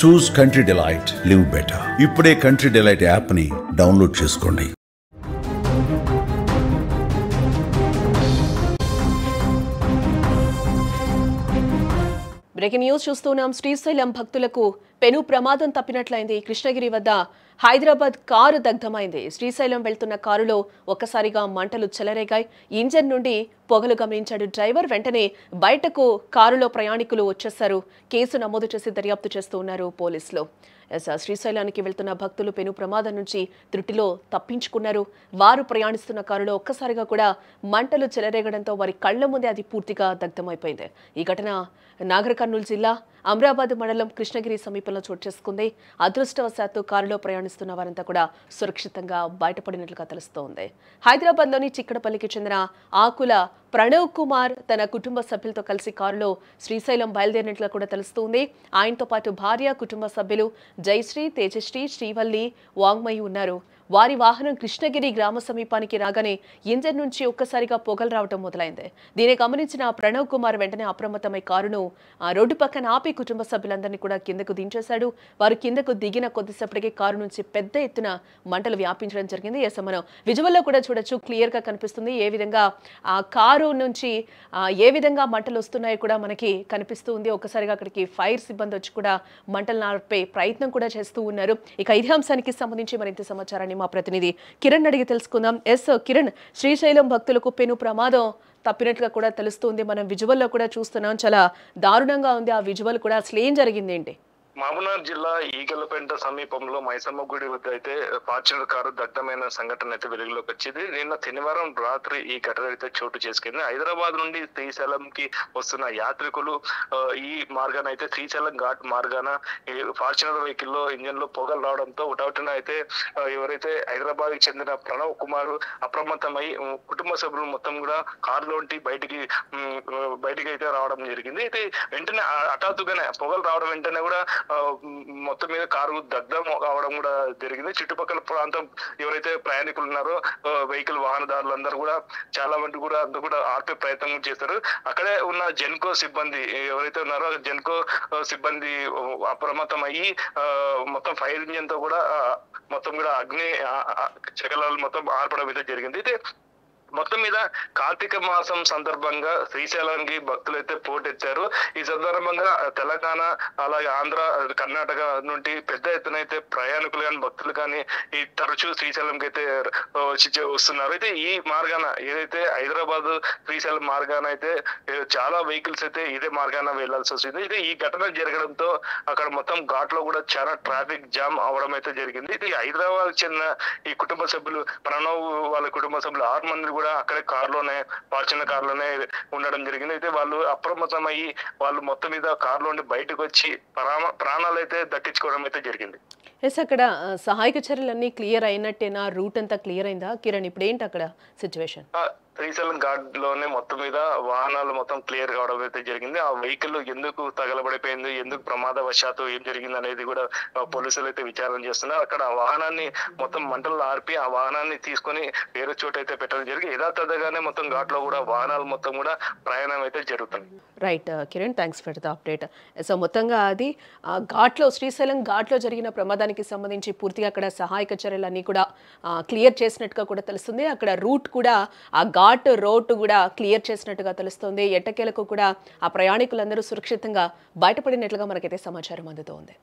చూస్ country delight, live better. ఇప్పుడే country delight app ని download చేసుకోండి. బ్రేకింగ్ న్యూస్ చూస్తున్నాం. శ్రీశైలం భక్తులకు పెను ప్రమాదం తప్పినట్లయింది. కృష్ణగిరి వద్ద హైదరాబాద్ కారు దగ్ధమైంది. శ్రీశైలం వెళ్తున్న కారులో ఒక్కసారిగా మంటలు చెలరేగాయి. ఇంజన్ నుండి పొగలు గమనించాడు డ్రైవర్. వెంటనే బయటకు కారులో ప్రయాణికులు వచ్చేశారు. కేసు నమోదు చేసి దర్యాప్తు చేస్తూ ఉన్నారు పోలీసులు. శ్రీశైలానికి వెళ్తున్న భక్తులు పెను ప్రమాదం నుంచి త్రుటిలో తప్పించుకున్నారు. వారు ప్రయాణిస్తున్న కారులో ఒక్కసారిగా కూడా మంటలు చెలరేగడంతో వారి కళ్ల ముందే అది పూర్తిగా దగ్ధమైపోయింది. ఈ ఘటన నాగర్ కర్నూలు జిల్లా అమరాబాద్ మండలం కృష్ణగిరి సమీపంలో చోటు చేసుకుంది. అదృష్టవశాత్తు కారులో ప్రయాణిస్తున్న వారంతా కూడా సురక్షితంగా బయటపడినట్లుగా తెలుస్తోంది. హైదరాబాద్లోని చిక్కడపల్లికి చెందిన ఆకుల ప్రణవ్ కుమార్ తన కుటుంబ సభ్యులతో కలిసి కారులో శ్రీశైలం బయలుదేరినట్లుగా కూడా తెలుస్తోంది. ఆయనతో పాటు భార్య, కుటుంబ సభ్యులు జయశ్రీ, తేజశ్రీ, శ్రీవల్లి, వాంగ్మయి ఉన్నారు. వారి వాహనం కృష్ణగిరి గ్రామ సమీపానికి రాగానే ఇంజన్ నుంచి ఒక్కసారిగా పొగలు రావడం మొదలైంది. దీన్ని గమనించిన ప్రణవ్ కుమార్ వెంటనే అప్రమత్తమై కారును రోడ్డు పక్కన ఆపి కుటుంబ సభ్యులందరినీ కూడా కిందకు దించేశాడు. వారు కిందకు దిగిన కొద్దిసేపటికి కారు నుంచి పెద్ద ఎత్తున మంటలు వ్యాపించడం జరిగింది. మనం విజువల్లో కూడా చూడొచ్చు, క్లియర్ గా కనిపిస్తుంది ఏ విధంగా ఆ కారు నుంచి ఏ విధంగా మంటలు వస్తున్నాయో కూడా మనకి కనిపిస్తూ ఉంది. ఒక్కసారిగా అక్కడికి ఫైర్ సిబ్బంది వచ్చి కూడా మంటలు ఆర్పే ప్రయత్నం కూడా చేస్తూ ఉన్నారు. ఇక ఇదే అంశానికి సంబంధించి మరింత సమాచారాన్ని మా ప్రతినిధి కిరణ్ అడిగి తెలుసుకుందాం. కిరణ్, శ్రీశైలం భక్తులకు పెను ప్రమాదం తప్పినట్లుగా కూడా తెలుస్తుంది. మనం విజువల్లో కూడా చూస్తున్నాం, చాలా దారుణంగా ఉంది ఆ విజువల్ కూడా. అసలు ఏం జరిగింది ఏంటి? మహబూబ్నగర్ జిల్లా ఈగలపేట సమీపంలో మైసమ్మ గుడి వద్ద అయితే ఫార్చునర్ కారు దగ్ధమైన సంఘటన అయితే వెలుగులోకి వచ్చింది. నిన్న శనివారం రాత్రి ఈ ఘటన అయితే చోటు చేసుకుంది. హైదరాబాద్ నుండి శ్రీశైలం కి వస్తున్న యాత్రికులు ఈ మార్గాన అయితే శ్రీశైలం ఘాట్ మార్గాన ఫార్చునర్ వెహికల్ లో ఇంజన్ లో పొగలు రావడంతో ఒకటవుతున్న అయితే ఎవరైతే హైదరాబాద్ కి చెందిన ప్రణవ్ కుమార్ అప్రమత్తమై కుటుంబ సభ్యులు మొత్తం కూడా కారులోంటి బయటికి అయితే రావడం జరిగింది. అయితే వెంటనే హఠాత్తుగానే పొగలు రావడం వెంటనే కూడా మొత్తం మీద కారు దగ్ధం కావడం కూడా జరిగింది. చుట్టుపక్కల ప్రాంతం ఎవరైతే ప్రయాణికులు ఉన్నారో వెహికల్ వాహనదారులందరూ కూడా చాలా మంది కూడా అందరూ కూడా ఆర్పే ప్రయత్నం చేస్తారు. అక్కడే ఉన్న జెన్కో సిబ్బంది ఎవరైతే ఉన్నారో జెన్కో సిబ్బంది అప్రమత్తం అయ్యి మొత్తం ఫైర్ ఇంజిన్ తో కూడా మొత్తం కూడా అగ్ని శకలాలు మొత్తం ఆర్పడం అయితే జరిగింది. అయితే మొత్తం మీద కార్తీక మాసం సందర్భంగా శ్రీశైలానికి భక్తులు అయితే పోటెత్తారు. ఈ సందర్భంగా తెలంగాణ అలాగే ఆంధ్ర, కర్ణాటక నుండి పెద్ద ఎత్తున అయితే ప్రయాణికులు కానీ భక్తులు కానీ ఈ తరచూ శ్రీశైలంకి అయితే వస్తున్నారు. అయితే ఈ మార్గాన ఏదైతే హైదరాబాద్ శ్రీశైలం మార్గాన అయితే చాలా వెహికల్స్ అయితే ఇదే మార్గాన వెళ్లాల్సి వస్తుంది. అయితే ఈ ఘటన జరగడంతో అక్కడ మొత్తం ఘాట్ లో కూడా చాలా ట్రాఫిక్ జామ్ అవడం అయితే జరిగింది. ఇది హైదరాబాద్ చెందిన ఈ కుటుంబ సభ్యులు ప్రణవ్ వాళ్ళ కుటుంబ సభ్యులు 6 మంది కూడా అక్కడే కారులోనే ఫార్చునర్ కారులోనే ఉండడం జరిగింది. అయితే వాళ్ళు అప్రమత్తమయ్యి వాళ్ళు మొత్తం మీద కారులోని బయటకు వచ్చి ప్రాణాలు అయితే దక్కించుకోవడం అయితే జరిగింది. అక్కడ సహాయక చర్యలన్నీ క్లియర్ అయినట్టేనా? రూట్ అంతా క్లియర్ అయిందా కిరణ్? ఇప్పుడు ఏంటి అక్కడ సిచ్యువేషన్? శ్రీశైలం ఘాట్ లోనే మొత్తం మీద వాహనాలు మొత్తం క్లియర్ కావడం అయితే జరిగింది. ఆ వెహికల్ ఎందుకు తగలబడిపోయింది, ఎందుకు ప్రమాదవశాత్తు ఏం జరిగింది అనేది కూడా పోలీసులు అయితే విచారణ చేస్తున్నారు. అక్కడ వాహనాన్ని మొత్తం మంటలు ఆర్పి ఆ వాహనాన్ని తీసుకొని వేరే చోట అయితే పెట్టడం జరిగింది. యథాతథగానే మొత్తం ఘాట్ లో కూడా వాహనాలు మొత్తం కూడా ప్రయాణం అయితే జరుగుతుంది. Right Kiran, thanks for the update. So మొత్తంగా అది ఘాట్లో శ్రీశైలం ఘాట్లో జరిగిన ప్రమాదానికి సంబంధించి పూర్తిగా అక్కడ సహాయక చర్యలన్నీ కూడా క్లియర్ చేసినట్టుగా కూడా తెలుస్తుంది. అక్కడ రూట్ కూడా ఆ ఘాట్ రోడ్డు కూడా క్లియర్ చేసినట్టుగా తెలుస్తుంది. ఎట్టకేలకు కూడా ఆ ప్రయాణికులందరూ సురక్షితంగా బయటపడినట్లుగా మనకైతే సమాచారం అందుతోంది.